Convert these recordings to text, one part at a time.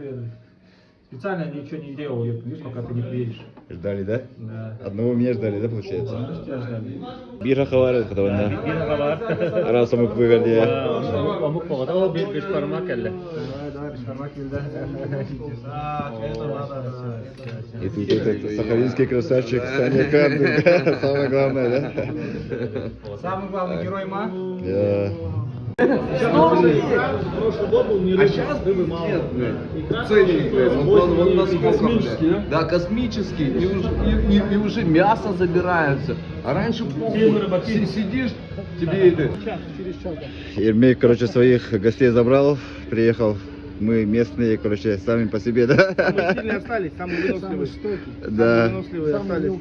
приеду. Специально ничего не делал, видишь, пока ты не приедешь. Ждали, да? Да. Одного меня ждали, да, получается? Тебя ждали. Bir hava var kadavanda. Bir hava var. Раз amık böyle diye. Amuk болот. О, bir parmak elle. Давай, бешпармак елда. И тут этот сахалинский красавчик Саня Кандур, да? Самое главное, да? Самый главный герой ма. Да. А сейчас бы мало. Ценник, вот насколько, блядь. Да, космический. И уже мясо забирается. А раньше сидишь, тебе это... Ермей, короче, своих гостей забрал, приехал. Мы местные, короче, сами по себе, да? Самые сильные остались, самые выносливые. Да. Самые выносливые остались.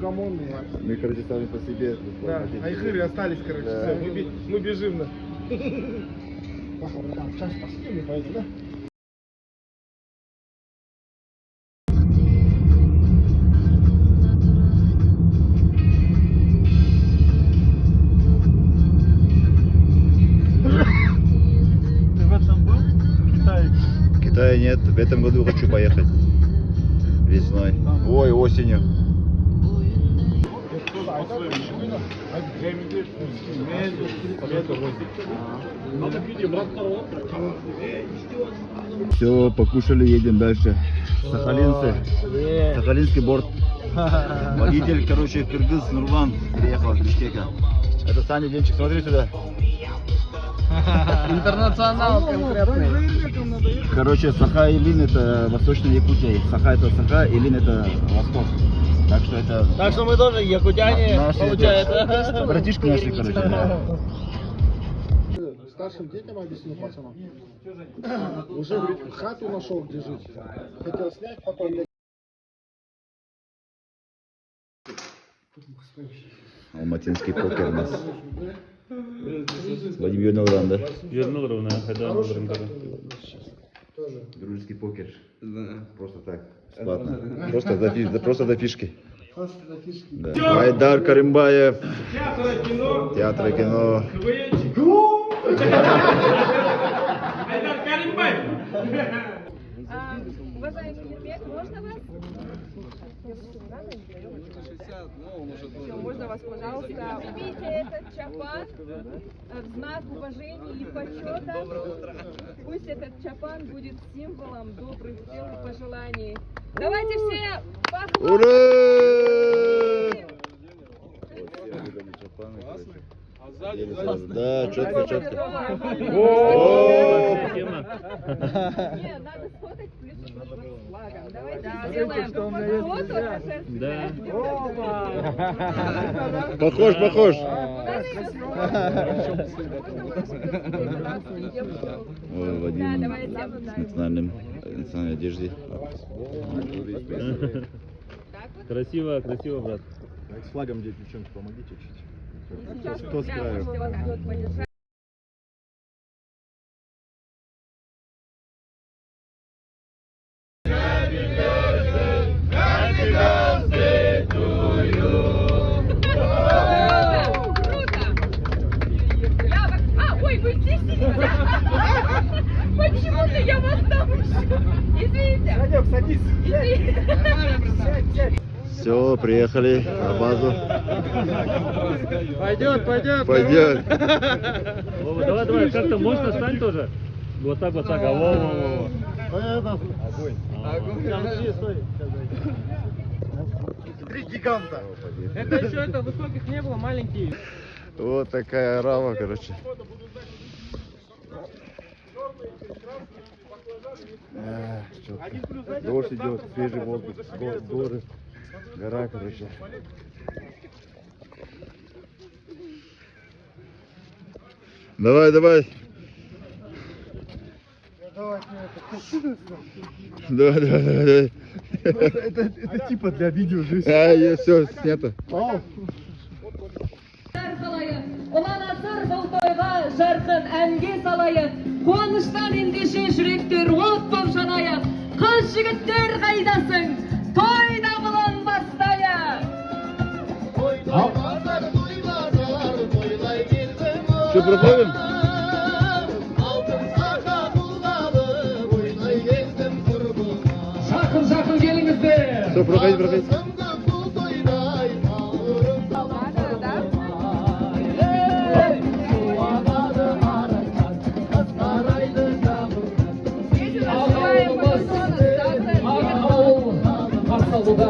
Мы, короче, сами по себе. Да, а ихыры остались, короче. Да. Все, мы бежим, да. Ты в этом был? В Китае? В Китае нет, в этом году хочу поехать. Весной. Ой, осенью. Все, покушали, едем дальше. Сахалинцы. Сахалинский борт. Водитель, короче, кыргыз Нурлан приехал из Бишкека. Это Саня, Денчик, смотри сюда. Интернационал конкретный. Короче, Саха и Илин это Восточная Якутия. Саха это Саха, Илин это Восток. Так что это... Так что мы тоже якутяне, Наши, получается. Братишки наши, короче. Да. Старшим детям объяснил пацанам. Уже, говорит, хату нашел, где жить. Хотел снять, потом... Алматинский покер у нас. Вадим Юрнуран, да? Юрнуров, да, Дружеский покер. Просто так, бесплатно. Просто за фишки. Да. Айдар Каримбаев. Театр и кино. Айдар Каримбаев. Уважаемый Ермек, можно вас? Все, можно вас, пожалуйста. Убейте этот чапан в знак уважения и почета. Пусть этот чапан будет символом добрых дел и пожеланий. Давайте все похлопаем! Ура! Да, четко, четко. Не, надо сфотать плюс флагом. Давайте сделаем фото торжественное. Похож. Ой, Вадим с национальной одеждой. Красиво, брат. С флагом, девчонки, помогите чуть-чуть. Сейчас Кто с краю? Ой, вы здесь сидите? Почему-то я вас там ищу. Извините. Санек, садись. Извините. Все, приехали на базу. Пойдет. Вова, давай, как-то можно стань тоже. Вот так, во. Три гиганта. Это еще высоких не было, маленькие. Вот такая рама, короче. Дождь идет, свежий воздух, горы, гора, короче. Давай. Давай. Это типа для видео жизни. Все, снято. Ulan asır bultoyga jarkın engi salayı. Kuanıştan endişe yürektür ot tavşanaya. Kız jigitler kaydasın, toyda bulan bastaya. Что, проходим? проходите. Надо, да? Здесь у нас живая фотозона,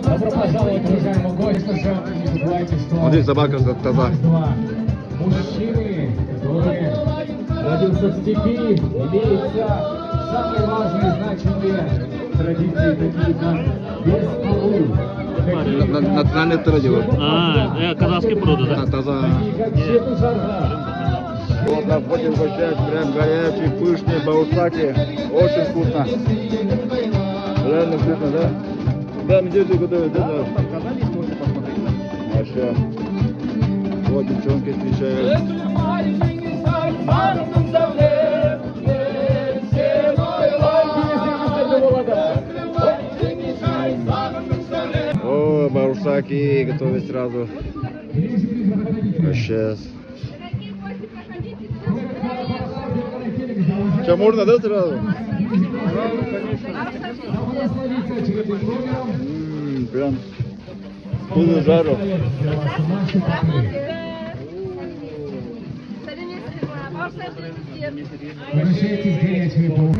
Добро пожаловать, уважаемые гости. Не забывайте, что Смотри, собака таза. мужчины, которые родился в степи, имеются самые важные значимые традиции, такие как без полу, Национальный традиция. Казахский продукт, да? Таза. как щепы жара. Вот на входе угощают прям горячие, пышные баурсаки. Очень вкусно. Реально вкусно, да? Да, мы дети готовят, да? Там казались, можно посмотреть. Вообще. Вот девчонки встречают. О, баурсаки готовят сразу. Сейчас. Что, можно, да, сразу? Прям вкусно жару. Возвращайтесь горячими полу.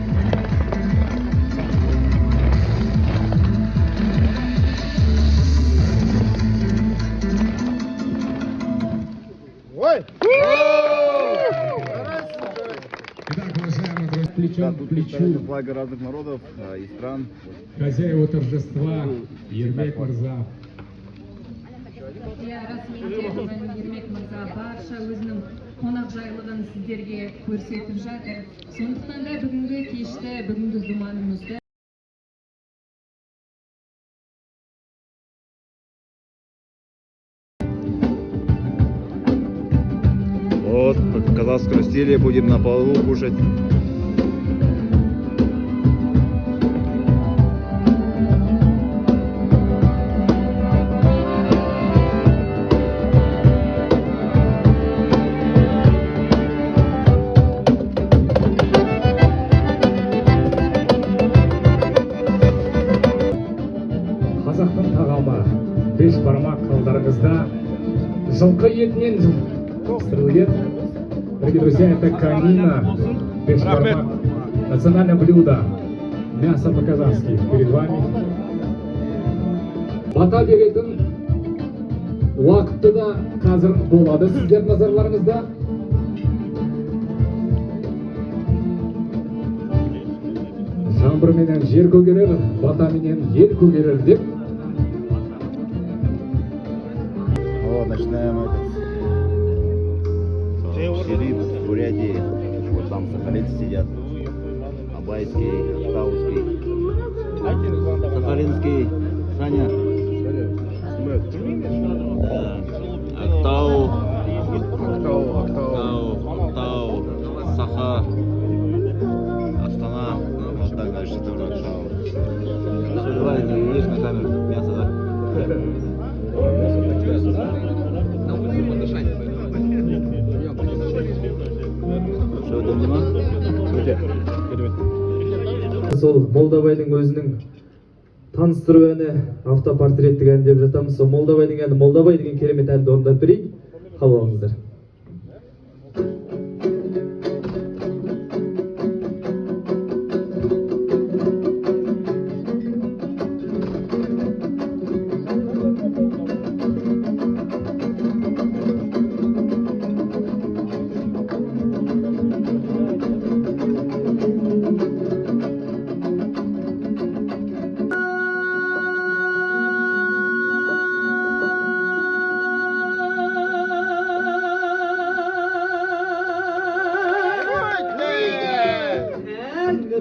Ой! Итак, уважаемые друзья, плечом к плечу Флаги разных народов и стран. хозяева торжества Ермек Мырза. Иә, расымен Ермек Мырза барша өзінің қонақжайлығын сіздерге көрсетіп жатыр. Сондықтан да бүгінгі кешті, бүгінгі думанымызды Вот, в казахском стиле будем на полу кушать. Қазақтың тағамы беш бармақ қалдарыңызда жылқы етінен пісірілген. Дорогие друзья, это конина, беш бармак, национальное блюдо, мясо по-казахски перед вами. Бата беретін уақытты да қазір болады сіздер назарларыңызда. Жаңбыр менен жер көгерер, бата менен ел көгерер деп. Вот, начинаем этот. Шериф в Бурятии. Вот там сахалинцы сидят. Абайский, Актауский. Сахалинский. Саня. Актау. Актау. Саха. Астана. Вот так дальше тоже Актау. Все, давай, видишь на камеру. Мясо, да? Что, там нема? Сол Молдабайдың өзінің таныстыру әні автопортреттік ән деп жатамыз. Сол Молдабайдың әні Молдабай деген керемет әнді орындап берейік. Қабыл алыңыздар.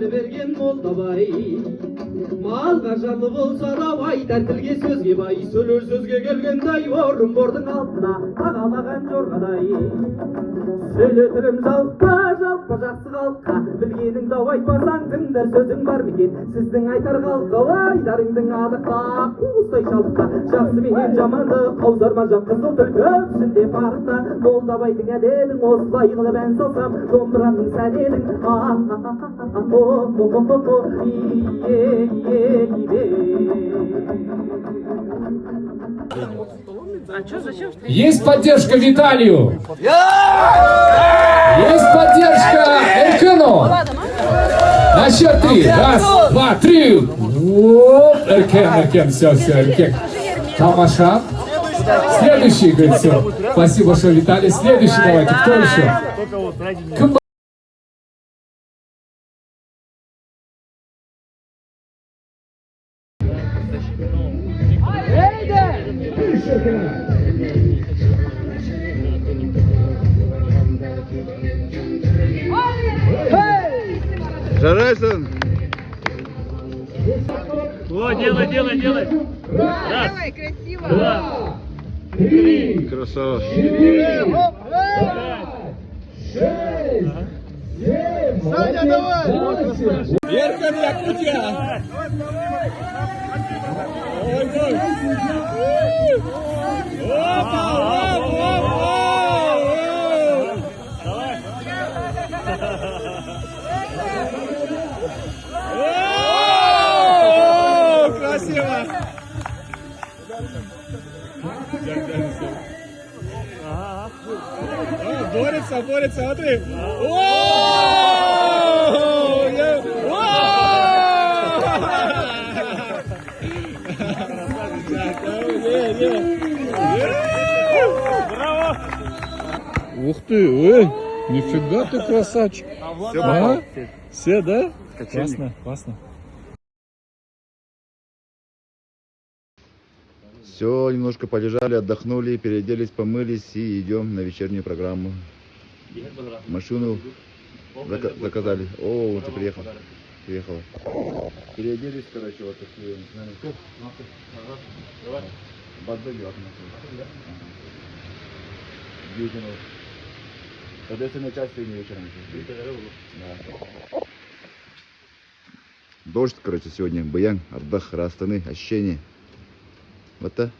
Берген Молдабай малға жаны болса да бай, тәртілге сөзге бай, сөйлер сөзге келгендай, орынбордың алдына тағалаған жорғадай. Сөйлетілім жалпа жақсы қалқа, білгенің дау айтпасаң тыңдар сөзің бар мекен. Сіздің айтар қалқа айдарыңдың адықта, қуыстай шалықта, жақсы менен жаманды қаузарма жақ қызыл түл көпсінде парықта. Молдабайдың әдедің осылай қылып ән салсам, домбыраның сәнедің ие Есть поддержка Виталию. Есть поддержка Эркену. На счет 3. Раз, два, три. Оп. Эркен, все, Эркен. Тамаша. Следующий, говорит, все. Спасибо, что Виталий. Следующий давайте. Кто еще? Жарайсон. О, делай. Раз, Давай, красиво. два, Красава. Саня, давай! Верхан Якутия. Красиво. Борется, смотри. Ух ты, ой, нифига ты красавчик. Все, все, да? Классно. Все, немножко полежали, отдохнули, переоделись, помылись и идем на вечернюю программу. Машину заказали. О, ты приехала. Переоделись, короче, вот такие. Соответственно, часть сегодня вечером. Да. Дождь, короче, сегодня. Баян, отдых, Растаны, ощущение. Вот так.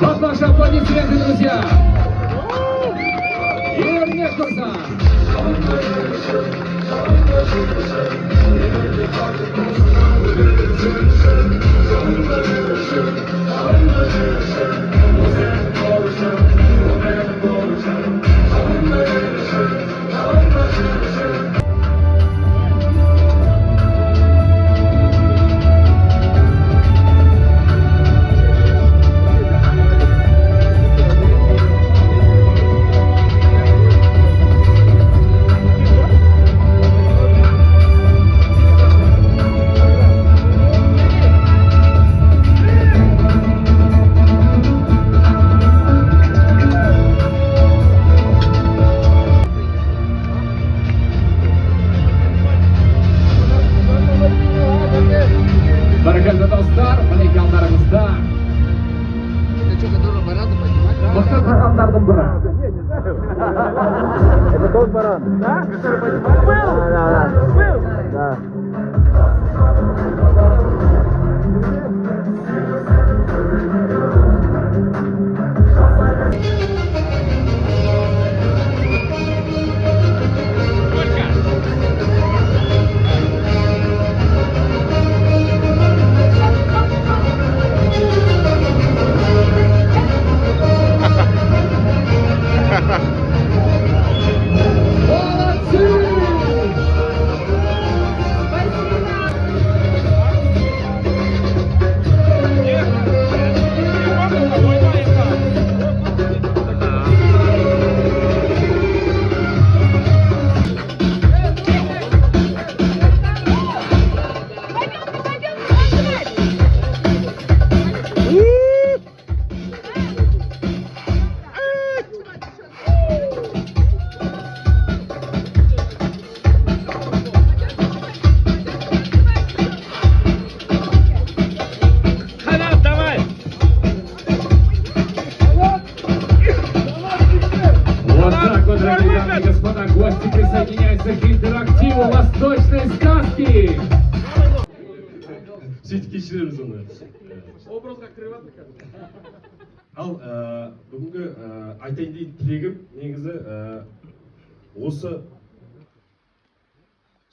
Вот ваши аплодисменты, друзья! И Мехурза! кешіреміз оны. Образға кіріп жатыр қазір. Ал бүгінгі айтайын деген тілегім негізі осы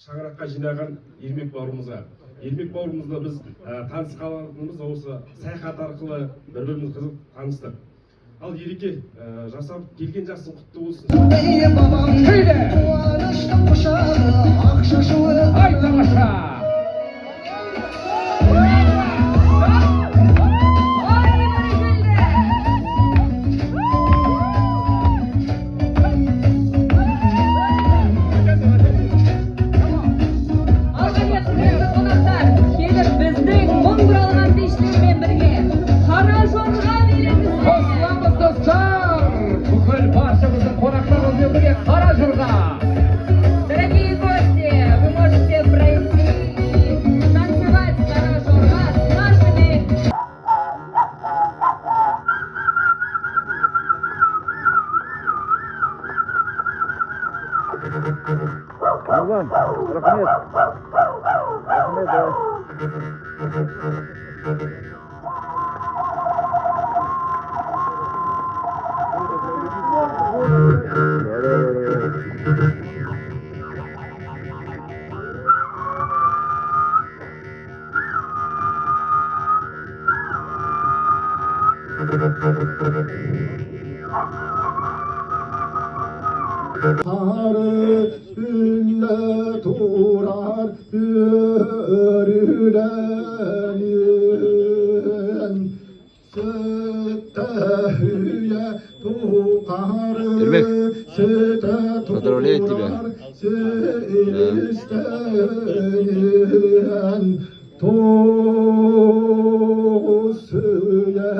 шаңыраққа жинаған Ермек бауырымызға. Ермек бауырымызды біз танысқанымыз осы саяхат арқылы бір-біріміз қызық таныстық. Ал Ереке, жасап келген жасың құтты болсын. Ай, тамаша! Дорогие гости, вы можете пройти и танцевать «Кара-Жорга» с нашими... Нурлан, рахмет. Рахмет, давай. Sarı ülle durar örülenin sütte hüye Ермек, tukarı sütte поздравляет тебя. Süstenin tusuye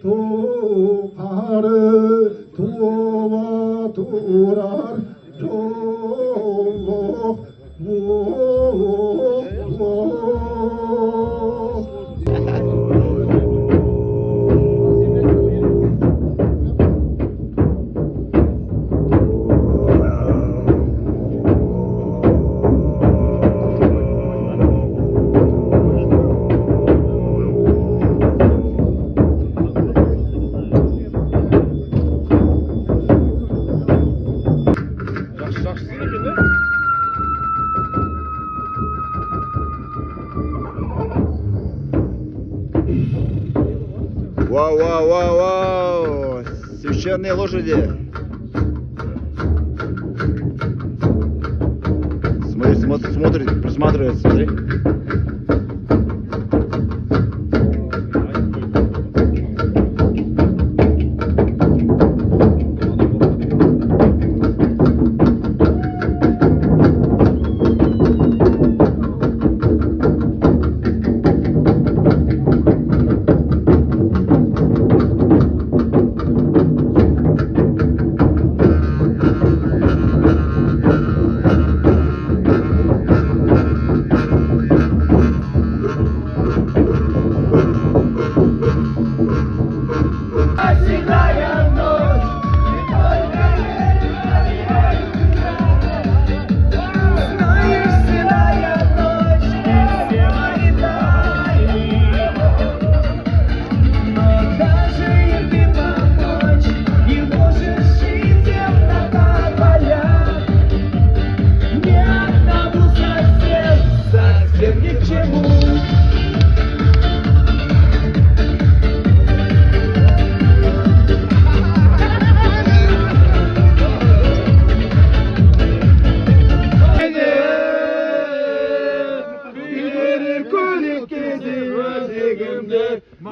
tukarı tuva durar Jolok Вау, вау, вау, вау! Священные лошади! Смотри, присматривается, смотри.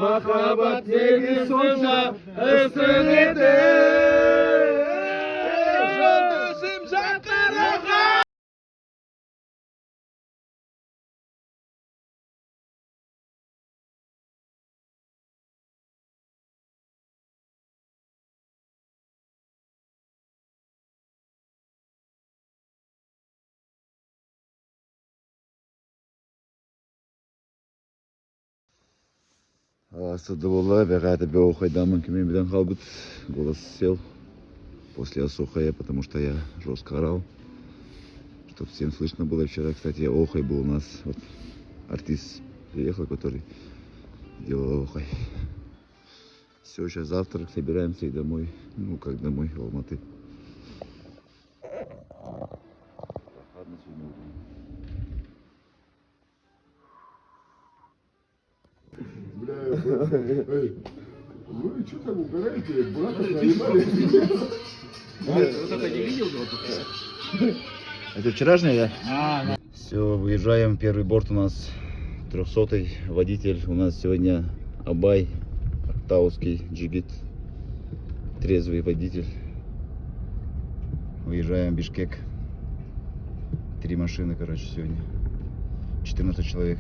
Махаббат сені сонша ысынеті Жандысым жақараға Садовола, вероятно, Беохай даман кемен бедан халбут. Голос сел после Осохая, потому что я жестко орал, чтобы всем слышно было. Вчера, кстати, Охай был у нас, вот, артист приехал, который делал Охай. Все, сейчас завтрак, собираемся и домой. Ну, как домой, в Алматы. Вы что там угораете? Брата наебали? Это вчерашний, да? Все, выезжаем. Первый борт у нас 300-й. Водитель у нас сегодня Абай, Тауский джигит. Трезвый водитель. Выезжаем в Бишкек. 3 машины, короче, сегодня. 14 человек.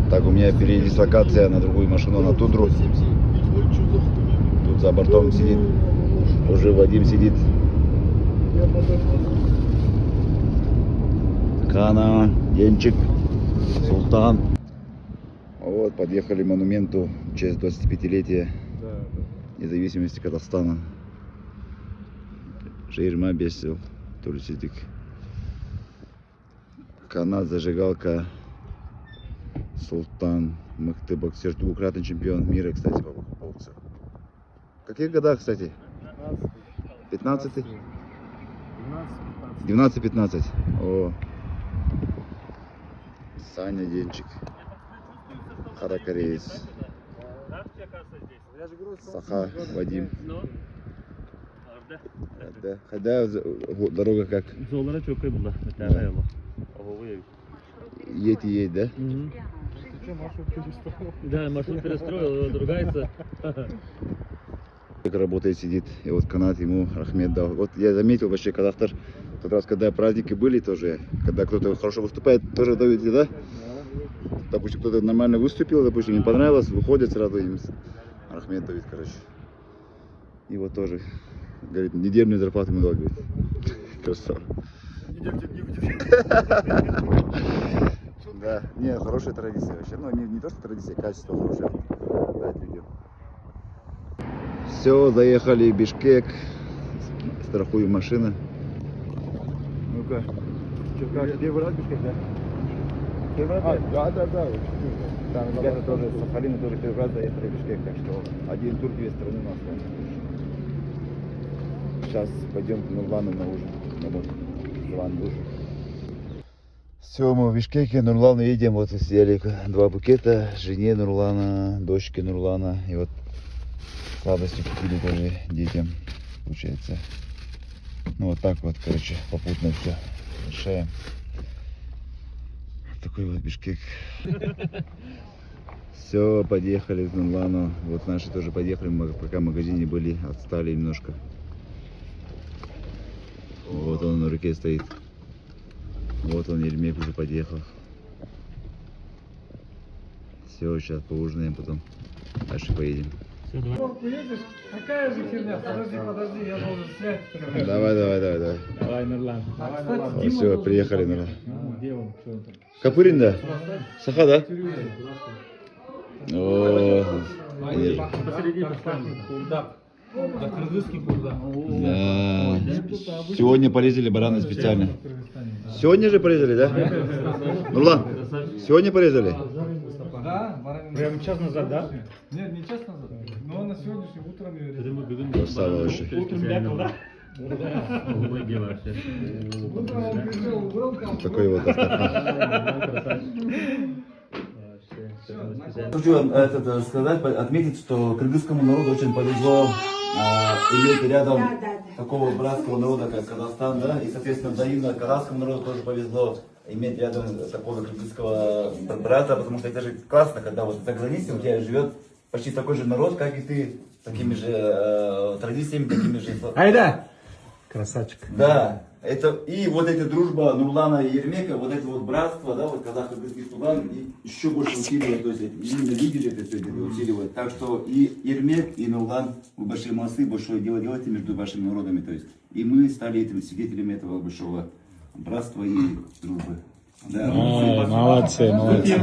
Так, у меня передислокация на другую машину, на Тудру. Тут за бортом сидит. Уже Вадим сидит. Кана, Денчик, Султан. Вот, подъехали к монументу в честь 25-летия независимости Казахстана. Жирма бесил, туристик. Канат, зажигалка. Султан, мықты боксер, двукратный чемпион мира, кстати, по боксу. В каких годах, кстати? 15-й? 12-15. О. Саня, Денчик. Харакареец. Саха, Вадим. Да. Хотя дорога как? Едь и едь, да? Да, маршрут перестроил, ругается. Как работает, сидит. И вот канат ему Рахмет дал. Вот я заметил вообще, Казахстан, тот раз, когда праздники были тоже, когда кто-то хорошо выступает, тоже дают, да? Допустим, кто-то нормально выступил, допустим, не понравилось, выходит сразу им Рахмет дают, короче. И вот тоже, говорит, недельную зарплату ему дал, говорит. Красава. Да, не, хорошая традиция вообще. Ну, не то, что традиция, качество хорошее дать людям. Все, заехали в Бишкек. Страхуем машины. Ну-ка. Что, как, первый раз Бишкек, да? Первый раз? Да. Там ребята тоже, с Сахалина тоже первый раз заехали в Бишкек, так что один тур, 2 страны у нас. Сейчас пойдем к Нурлану на ужин. Все, мы в Бишкеке, Нурлану едем, вот съели 2 букета, жене Нурлана, дочке Нурлана, и вот сладости купили тоже детям, получается. Ну вот так вот, короче, попутно все решаем. Такой вот Бишкек. Все, подъехали к Нурлану, вот наши тоже подъехали, мы пока в магазине были, отстали немножко. Вот он на руке стоит. Вот он, Ермек уже подъехал. Все, сейчас поужинаем, потом дальше поедем. Едешь? Какая же херня? Подожди, я должен снять. Давай. Давай, Нурлан. Вот, все, приехали, Нурлан. Где он? Что он там? Капырин, да? Саха, да? О, Посередине курдак. Да, кыргызский курдак. да. Сегодня порезали барана специально. Сегодня же порезали, да? Нурлан, сегодня порезали? Да, прямо час назад, да? Нет, не час назад. Но на сегодняшнем утром ее резали. Красава вообще. Такой вот Хочу сказать, отметить, что кыргызскому народу очень повезло иметь рядом такого братского народа, как Казахстан, да, и, соответственно, взаимно казахскому народу тоже повезло иметь рядом такого кыргызского брата, потому что это же классно, когда вот за границей у тебя живет почти такой же народ, как и ты, такими же традициями, такими же... Айда! Красавчик. Да, это и вот эта дружба Нурлана и Ермека, вот это вот братство, да, вот казах-кыргызский Султан, и еще больше усиливает, то есть именно лидеры это все усиливает. Так что и Ермек, и Нурлан, вы большие молодцы, большое дело делаете между вашими народами, то есть и мы стали этими свидетелями этого большого братства и дружбы. Да. Молодцы. Молодец.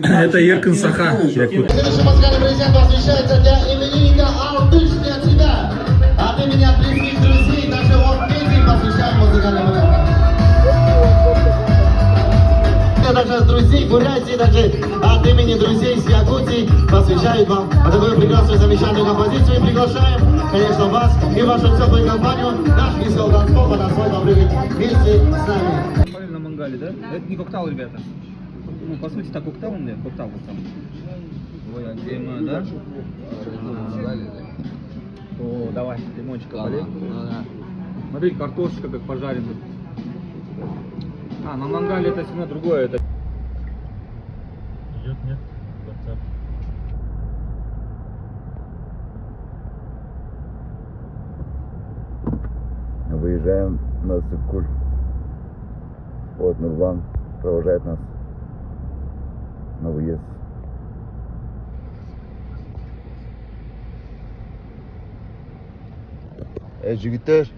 Это Еркин Саха. Следующий музыкальный презент посвящается для именинника Алтыш для тебя. От имени близких друзей, также вот песни посвящается также от имени друзей с Якутии посвящают вам такую прекрасную замечательную композицию и приглашаем, конечно, вас и вашу теплую компанию, наш веселый танцпол потанцевать на брюге вместе с нами. На мангале, да? Это не коктейл, ребята. Ну, по сути, так коктейл, да? Коктейл там. Ой, а где мы, да? О, давай, лимончика полей. Смотри, картошечка как пожарена. А, на мангале это всегда другое. Это... Идет, нет? Выезжаем на Сыктывкар. Вот Нурлан провожает нас на выезд. Жігіттер,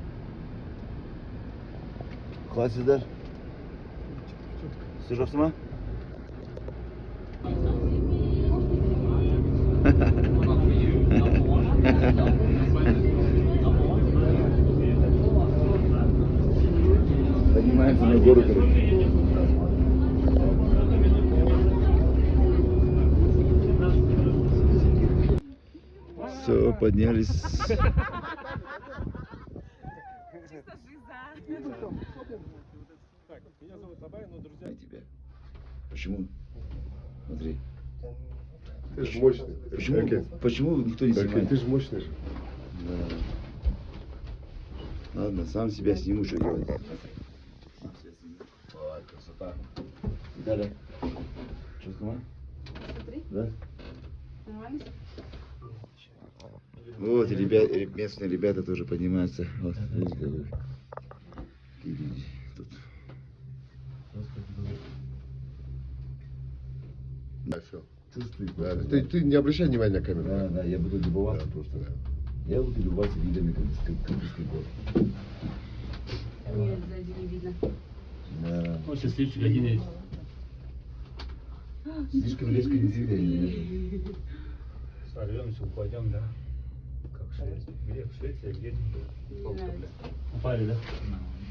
қалайсыздар? Сіз жақсы ма? Поднимаемся на гору, короче. Все, поднялись. Почему? Смотри. Ты же мощный. Почему никто не снимает? Ты же мощный же. Да. Ладно, сам себя сниму, что делать. Ой, красота. Далее. Что снимать? Смотри. Да? Нормально? Вот, и местные ребята тоже поднимаются. Вот, видите, какие люди тут. Да, все. Чувствуй. Да, ты не обращай внимания на камеру. Да, да, я буду любоваться просто. Да. Я буду любоваться видами Кыргызской горы. Нет, сзади не видно. Да. Ну, счастливчик один есть. Слишком резко не двигай. Сорвемся, упадем, да? Как в Швеции. Где в Швеции, где упали, да?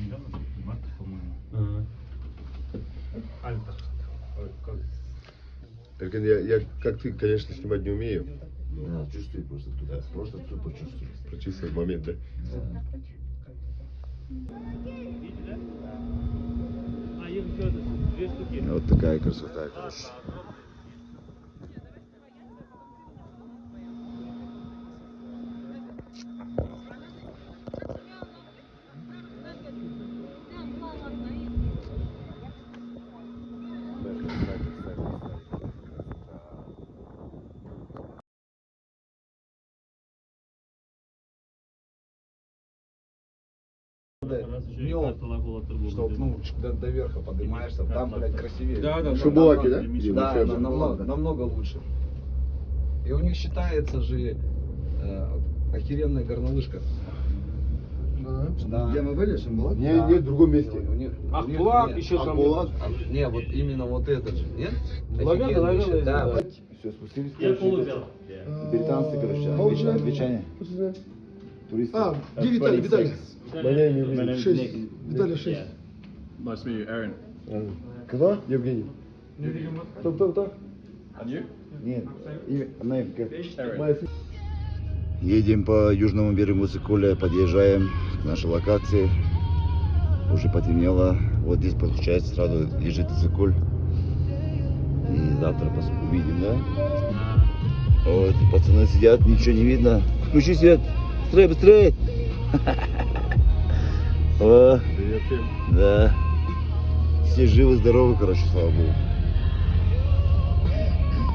Недавно, в марте, по-моему. Альпах. Только я, как ты, конечно, снимать не умею. Да, чувствуй просто тут. Да. Просто все почувствуй. Прочувствовать момент, да? Да. А их еще 2 штуки. Вот такая красота, короче. Днем, что ну, до верха поднимаешься, там, блядь, красивее. Да. Шубулаки, да? Да, намного лучше. И у них считается же охеренная горнолыжка. Да. Где мы были, Шамбулак? Не, в другом месте. Ахбулак еще там. Не, вот именно вот этот же, нет? Наверное, да. Все, спустились, Я короче. полузял. Британцы, короче, англичане. Туристы. А, где Виталий? Моя 6. Виталий 6. Nice to meet you, Aaron. Кто? Евгений. Кто? Нет, имя как? Едем по южному берегу Сыкуля, подъезжаем к нашей локации. Уже потемнело. Вот здесь, получается, сразу лежит Сыкуль. И завтра увидим, да? Вот, пацаны сидят, ничего не видно. Включи свет. Быстрее, быстрее. О, да. Все живы, здоровы, короче, слава богу.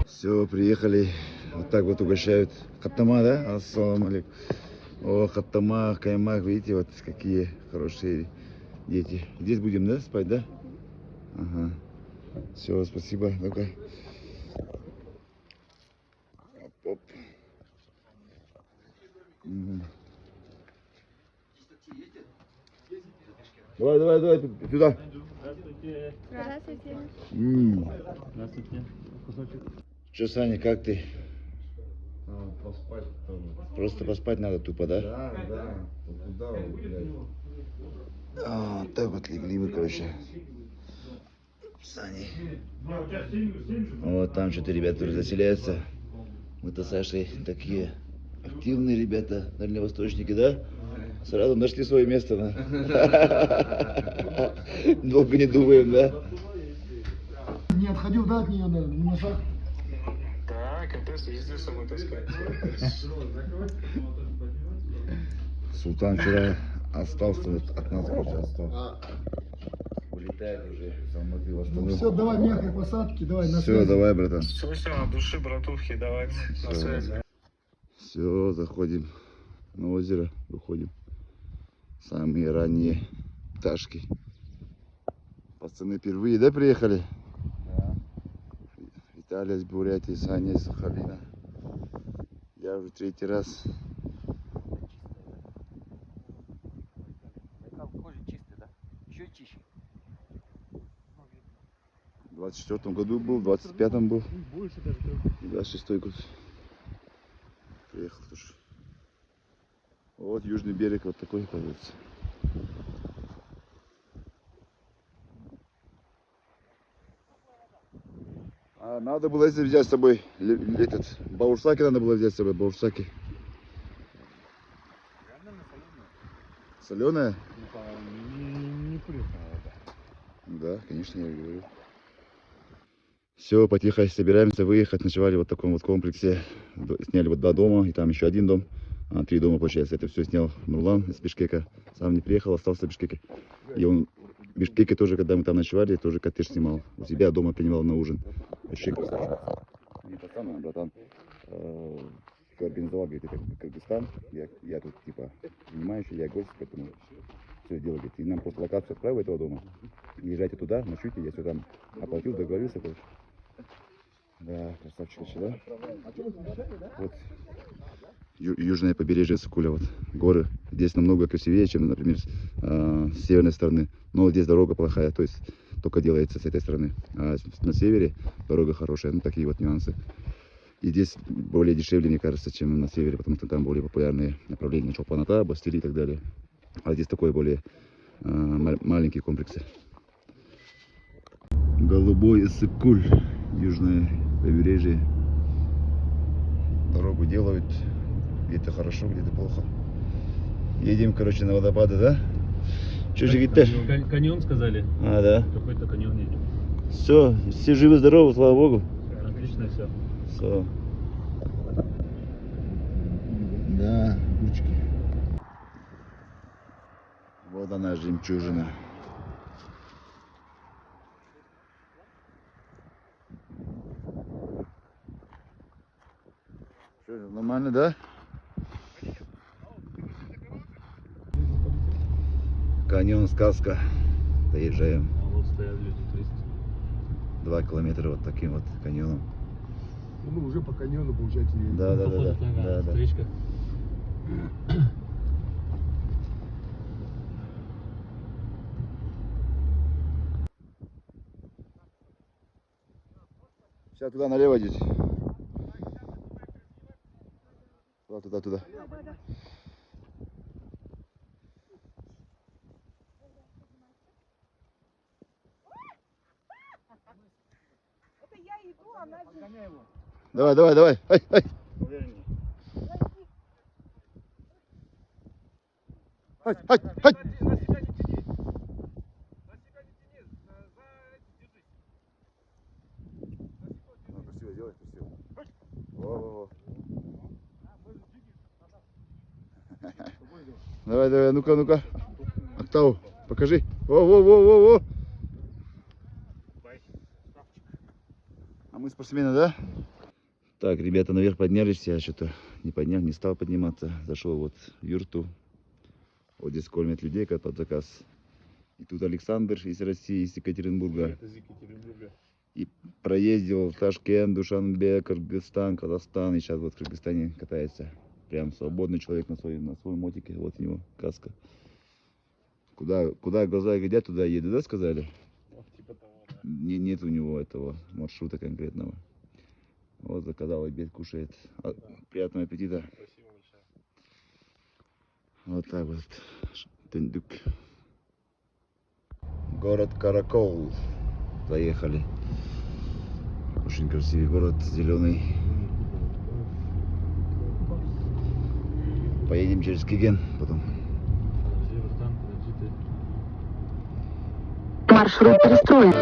Все, приехали. Вот так вот угощают. Хаттама, да? Ассаламу алейкум. О, хаттама, каймак, видите, вот какие хорошие дети. Здесь будем, да, спать, да? Ага. Все, спасибо. Ну-ка. Оп-оп. Угу. Давай, сюда. Здравствуйте. Здравствуйте. Здравствуйте. Кусочек. Че, Саня, как ты? Поспать тоже. Просто поспать надо тупо, да? Да. Куда вы, блядь? А, так вот легли мы, короче. Сани. Вот там что-то ребята уже заселяются. Мы-то с Сашей такие активные ребята, дальневосточники, да? Сразу нашли свое место. Да? Долго не думаем, да? Не отходил, да, от нее, наверное, не на шаг? Да, КТС везде с собой таскает. Султан вчера остался вот от нас, короче, остался. Улетает уже в Алматы, в Астану. Ну все, давай мягкой посадки, давай на Все, связи. давай, братан. Все, от души, братухи, давайте на связи. Все, заходим на озеро, выходим. Самые ранние пташки. Пацаны впервые, да, приехали? Да. Виталий из Бурятии, Саня из Сахалина. Я уже третий раз. Кожа чистая, да? Еще чище. В 24-м году был, в 25-м был. Больше даже. И 26-й год. Приехал тоже. Вот южный берег вот такой, оказывается. А надо было если взять с собой этот баурсаки, надо было взять с собой баурсаки. Соленая? Не пресная вода. Да, конечно, я говорю. Все, потихо собираемся выехать. Ночевали вот в таком вот комплексе. Сняли вот 2 дома, и там еще 1 дом. 3 дома, получается. Это все снял Нурлан из Бишкека. Сам не приехал, остался в Бишкеке. И он в Бишкеке тоже, когда мы там ночевали, тоже коттедж снимал. У себя дома принимал на ужин. Бишкек. Не пацан, а братан. Организовал, говорит, это Кыргызстан. Я тут типа занимающий, я гость, поэтому все дело, говорит. И нам просто локацию отправил этого дома. Езжайте туда, ночуйте, я все там оплатил, договорился, короче. Да, красавчик еще, да? Вот южное побережье Сокуля, вот горы. Здесь намного красивее, чем, например, с северной стороны. Но здесь дорога плохая, то есть только делается с этой стороны. А на севере дорога хорошая, ну такие вот нюансы. И здесь более дешевле, мне кажется, чем на севере, потому что там более популярные направления Чолпан-Ата, Бастилия и так далее. А здесь такой более маленькие комплексы. Голубой Иссык-Куль, южное побережье. Дорогу делают, где-то хорошо, где-то плохо. Едем, короче, на водопады, да? Что же говорит? Каньон сказали. А, да. Какой-то каньон едем. Все, все живы-здоровы, слава богу. Отлично все. Все. Да, ручки. Вот она, жемчужина. Что, нормально, да? Каньон сказка. Доезжаем. А вот стоят люди, 300. 2 километра вот таким вот каньоном. Ну, мы уже по каньону, получается, едем. Да. Встречка. Сейчас туда налево идите. Туда. Это я иду, она же... Давай. Ай. Ай. Красиво делай, красиво. Во. Давай, ну-ка. Октаву, покажи. Во. А мы спортсмены, да? Так, ребята наверх поднялись, я что-то не стал подниматься. Зашел вот в юрту. Вот здесь кормят людей, как под заказ. И тут Александр из России, из Екатеринбурга. Это из Екатеринбурга. И проездил в Ташкент, Душанбе, Кыргызстан, Казахстан. И сейчас вот в Кыргызстане катается. Прям свободный человек на своем мотике. Вот у него каска. Куда глаза глядят, туда еду, да, сказали? Типа того, да. Нет у него этого маршрута конкретного. Вот заказал, обед кушает. Приятного аппетита. Спасибо большое. Вот так вот. Тындык. Город Каракол. Поехали. Очень красивый город, зеленый. Поедем через Киген потом. Маршрут перестроен.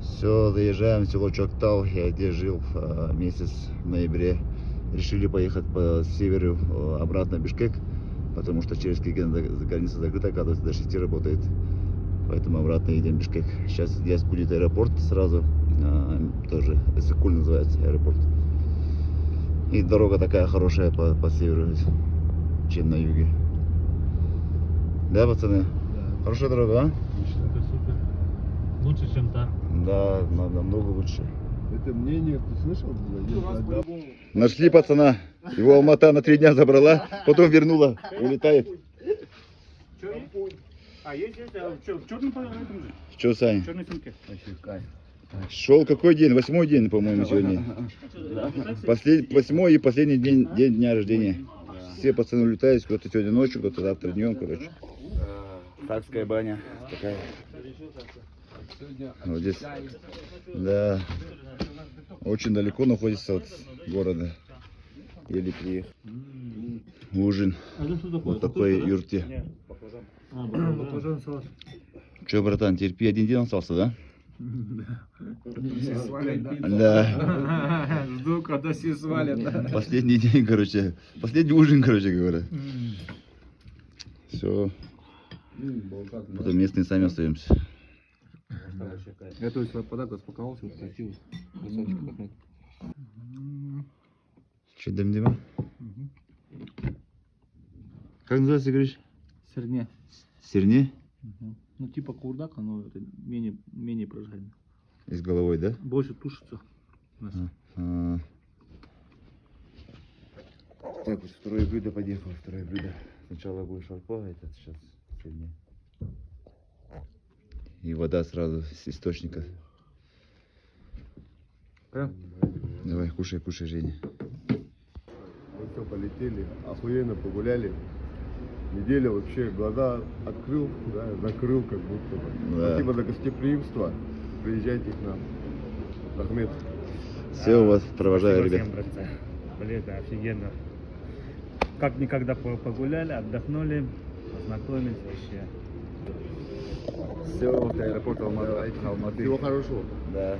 Все, доезжаем в село Чоктау, я где жил месяц в ноябре. Решили поехать по северу обратно в Бишкек, потому что через Киген граница закрыта, оказывается, до 6 работает. Поэтому обратно едем в Бишкек. Сейчас здесь будет аэропорт сразу, тоже Эссекуль называется аэропорт. И дорога такая хорошая по северу, чем на юге. Да, пацаны? Да. Хорошая дорога, а? Супер, супер. Лучше, чем та. Да, намного лучше. Это мнение, ты слышал? Нашли пацана. Его Алмата на 3 дня забрала, потом вернула. Улетает. А есть, в черном этом же? Что, Сань? В черной сумке. Шел какой день? 8-й день, по-моему, сегодня. 8-й и последний день дня рождения. Все пацаны улетают, кто-то сегодня ночью, кто-то завтра днем, короче. Царская баня такая. Вот здесь, да, очень далеко находится от города. Еле приехал. Ужин в такой юрте. Че, братан, терпи, 1 день остался, да? Да. Жду, когда все свалят. Последний день, короче. Последний ужин, короче говоря. Все. Потом местные сами остаемся. Готовить свой подарок, распаковался, красиво. Красавчик какой. Че, Дима? Как называется, говоришь? Серне. Серне? Ну, типа курдака, но это менее прожаренный. И с головой, да? Больше тушится. Так, вот второе блюдо подъехало, второе блюдо. Сначала будет шарпа, это сейчас серне. И вода сразу с источника. Давай, кушай, кушай, Женя. Мы все полетели, охуенно погуляли. Неделя вообще глаза открыл, да, закрыл как будто бы. Да. Спасибо за гостеприимство. Приезжайте к нам. Ахмед. Все, вас провожаю, ребят. Блин, да, офигенно. Как никогда погуляли, отдохнули, познакомились вообще. Все, аэропорт Алматы. Всего хорошего. Да.